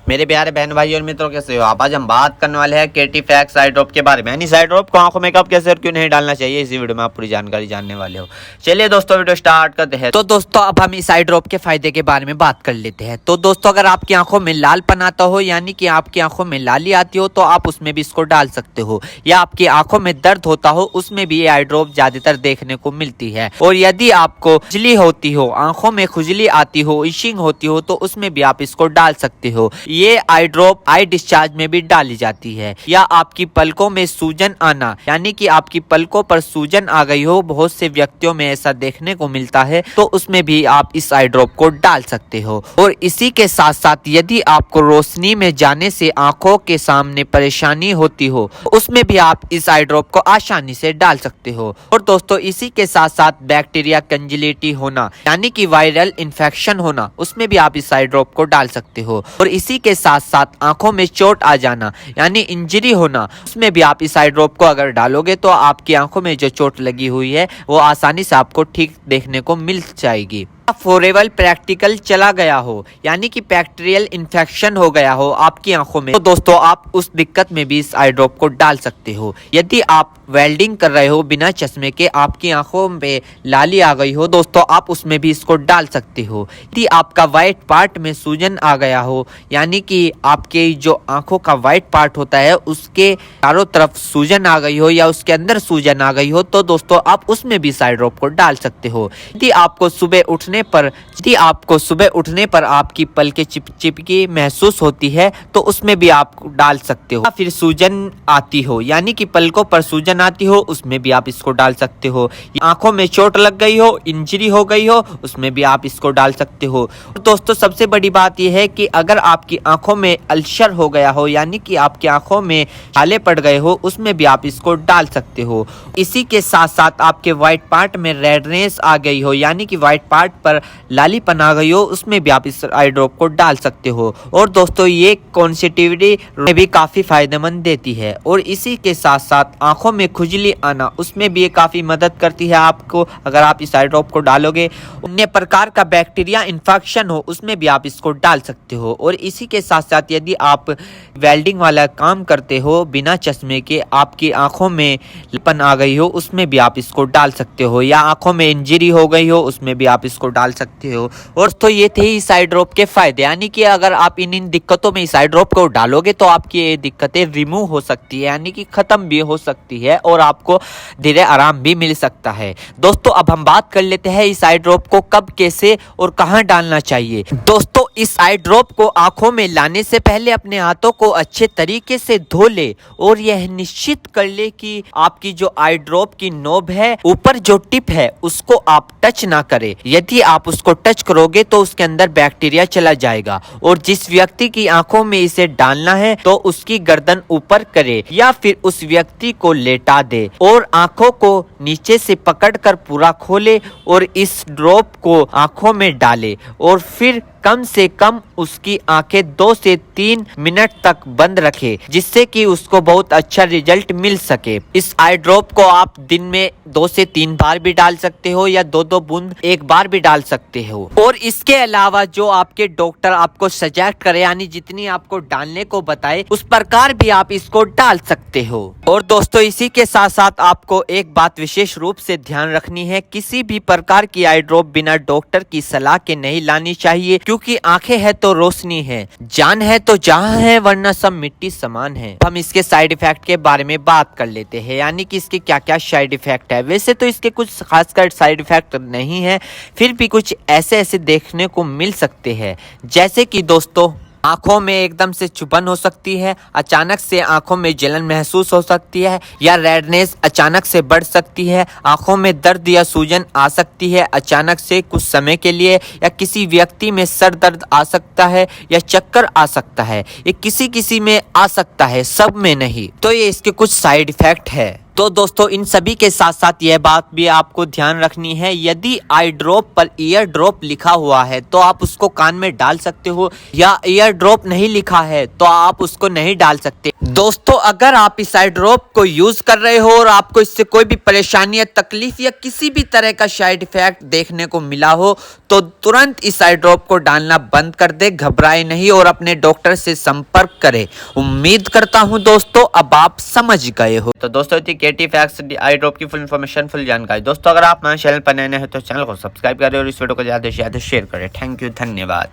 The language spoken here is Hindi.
मेरे प्यारे बहन भाई और मित्रों, कैसे हो आप। आज हम बात करने वाले हैं केटीफैक्स आई ड्रॉप के बारे में, यानी आई ड्रॉप को आंखों में कब, कैसे और क्यों नहीं डालना चाहिए। इसी वीडियो में आप पूरी जानकारी जानने वाले हो। चलिए दोस्तों वीडियो स्टार्ट करते हैं। तो दोस्तों अब हम इस आई ड्रॉप के फायदे के बारे में बात कर लेते हैं। तो दोस्तों अगर आपकी आंखों में लालपन आता हो, यानी कि आपकी आंखों में लाली आती हो, तो आप उसमें भी इसको डाल सकते हो। या आपकी आंखों में दर्द होता हो, उसमें भी ये आई ड्रॉप ज्यादातर देखने को मिलती है। और यदि आपको खुजली होती हो, आंखों में खुजली आती हो, इशिंग होती हो, तो उसमें भी आप इसको डाल सकते हो। ये आई ड्रॉप आई डिस्चार्ज में भी डाली जाती है। या आपकी पलकों में सूजन आना, यानी कि आपकी पलकों पर सूजन आ गई हो, बहुत से व्यक्तियों में ऐसा देखने को मिलता है, तो उसमें भी आप इस आई ड्रॉप को डाल सकते हो। और इसी के साथ साथ यदि आपको रोशनी में जाने से आंखों के सामने परेशानी होती हो, उसमें भी आप इस आई ड्रॉप को आसानी से डाल सकते हो। और दोस्तों इसी के साथ साथ बैक्टीरिया कंजिलिटी होना, यानी कि वायरल इन्फेक्शन होना, उसमें भी आप इस आई ड्रॉप को डाल सकते हो। और इसी के साथ साथ आंखों में चोट आ जाना, यानी इंजरी होना, उसमें भी आप इस आई ड्रॉप को अगर डालोगे तो आपकी आंखों में जो चोट लगी हुई है वो आसानी से आपको ठीक देखने को मिल जाएगी। फॉरेबल प्रैक्टिकल चला गया हो, यानी कि बैक्टीरियल इन्फेक्शन हो गया हो आपकी आंखों में, तो दोस्तों आप उस दिक्कत में भी इस आई ड्रॉप को डाल सकते हो। यदि आप वेल्डिंग कर रहे हो बिना चश्मे के, आपकी आंखों में लाली आ गई हो, दोस्तों आप उसमें भी इसको डाल सकते हो। यदि आपका व्हाइट पार्ट में सूजन आ गया हो, यानी कि आपके जो आंखों का व्हाइट पार्ट होता है उसके चारों तरफ सूजन आ गई हो या उसके अंदर सूजन आ गई हो, तो दोस्तों आप उसमें भी इस आई ड्रॉप को डाल सकते हो। यदि आपको सुबह उठने पर आपकी पलकें चिपचिपकी महसूस होती है, तो उसमें भी आप डाल सकते हो। फिर सूजन आती हो, यानी कि पलकों पर सूजन आती हो, उसमें भी आप इसको डाल सकते हो। आंखों में चोट लग गई हो, इंजरी हो गई हो, उसमें भी आप इसको डाल सकते हो। और दोस्तों सबसे बड़ी बात यह है कि अगर आपकी आंखों में अल्सर हो गया हो, यानी कि आपकी आंखों में छाले पड़ गए हो, उसमें भी आप इसको डाल सकते हो। इसी के साथ साथ आपके व्हाइट पार्ट में रेडनेस आ गई हो, यानी कि व्हाइट पार्ट पर लालीपन आ गई हो, उसमें भी आप इस आई ड्रॉप को डाल सकते हो। और दोस्तों ये कॉन्सेटिविटी में भी काफी फायदेमंद देती है। और इसी के साथ साथ आंखों में खुजली आना, उसमें भी ये काफी मदद करती है आपको। अगर आप इस आई ड्रॉप को डालोगे, अन्य प्रकार का बैक्टीरिया इन्फेक्शन हो, उसमें भी आप इसको डाल सकते हो। और इसी के साथ साथ यदि आप वेल्डिंग वाला काम करते हो बिना चश्मे के, आपकी आंखों में लालीपन आ गई हो, उसमें भी आप इसको डाल सकते हो। या आंखों में इंजरी हो गई हो, उसमें भी आप इसको डाल सकते हो। और तो ये थे इस आई ड्रॉप के फायदे, यानी कि अगर आप इन दिक्कतों में इस आई ड्रॉप को डालोगे तो आपकी ये दिक्कतें रिमूव हो सकती है, यानी कि खत्म भी हो सकती है और आपको धीरे आराम भी मिल सकता है। दोस्तों अब हम बात कर लेते हैं इस आई ड्रॉप को कब, कैसे और कहां डालना चाहिए। दोस्तों इस आई ड्रॉप को आंखों में लाने से पहले अपने हाथों को अच्छे तरीके से धो ले और यह निश्चित कर ले कि आपकी जो आई ड्रॉप की नोब है, ऊपर जो टिप है, उसको आप टच ना करें। यदि आप उसको टच करोगे तो उसके अंदर बैक्टीरिया चला जाएगा। और जिस व्यक्ति की आंखों में इसे डालना है तो उसकी गर्दन ऊपर करे या फिर उस व्यक्ति को लेटा दे और आंखों को नीचे से पकड़कर पूरा खोले और इस ड्रॉप को आंखों में डाले। और फिर कम से कम उसकी आंखें 2 से 3 मिनट तक बंद रखे, जिससे कि उसको बहुत अच्छा रिजल्ट मिल सके। इस आई ड्रॉप को आप दिन में 2 से 3 बार भी डाल सकते हो या 2-2 बूंद एक बार भी डाल सकते हो। और इसके अलावा जो आपके डॉक्टर आपको सजेस्ट करे, यानी जितनी आपको डालने को बताए, उस प्रकार भी आप इसको डाल सकते हो। और दोस्तों इसी के साथ साथ आपको एक बात विशेष रूप से ध्यान रखनी है, किसी भी प्रकार की आई ड्रॉप बिना डॉक्टर की सलाह के नहीं लानी चाहिए, क्योंकि आंखें है तो रोशनी है, जान है तो जहां है, वरना सब मिट्टी समान है। हम इसके साइड इफेक्ट के बारे में बात कर लेते हैं, यानी कि इसके क्या क्या साइड इफेक्ट है। वैसे तो इसके कुछ खासकर साइड इफेक्ट नहीं है, फिर भी कुछ ऐसे देखने को मिल सकते हैं, जैसे कि दोस्तों आंखों में एकदम से चुभन हो सकती है, अचानक से आंखों में जलन महसूस हो सकती है, या रेडनेस अचानक से बढ़ सकती है, आंखों में दर्द या सूजन आ सकती है अचानक से कुछ समय के लिए, या किसी व्यक्ति में सर दर्द आ सकता है या चक्कर आ सकता है। ये किसी किसी में आ सकता है, सब में नहीं। तो ये इसके कुछ साइड इफेक्ट है। तो दोस्तों इन सभी के साथ साथ यह बात भी आपको ध्यान रखनी है, यदि आई ड्रॉप पर ईयर ड्रॉप लिखा हुआ है तो आप उसको कान में डाल सकते हो, या ईयर ड्रॉप नहीं लिखा है तो आप उसको नहीं डाल सकते। दोस्तों अगर आप इस आई ड्रॉप को यूज कर रहे हो और आपको इससे कोई भी परेशानी या तकलीफ या किसी भी तरह का साइड इफेक्ट देखने को मिला हो तो तुरंत इस आई ड्रॉप को डालना बंद कर दे, घबराए नहीं और अपने डॉक्टर से संपर्क करें। उम्मीद करता हूं दोस्तों अब आप समझ गए हो। तो दोस्तों थी केटी फैक्स आई ड्रॉप की फुल इन्फॉर्मेशन, फुल जानकारी। दोस्तों अगर आप हमारे चैनल पर नए हैं तो चैनल को सब्सक्राइब करें और इस वीडियो को ज्यादा से ज्यादा शेयर करें। थैंक यू, धन्यवाद।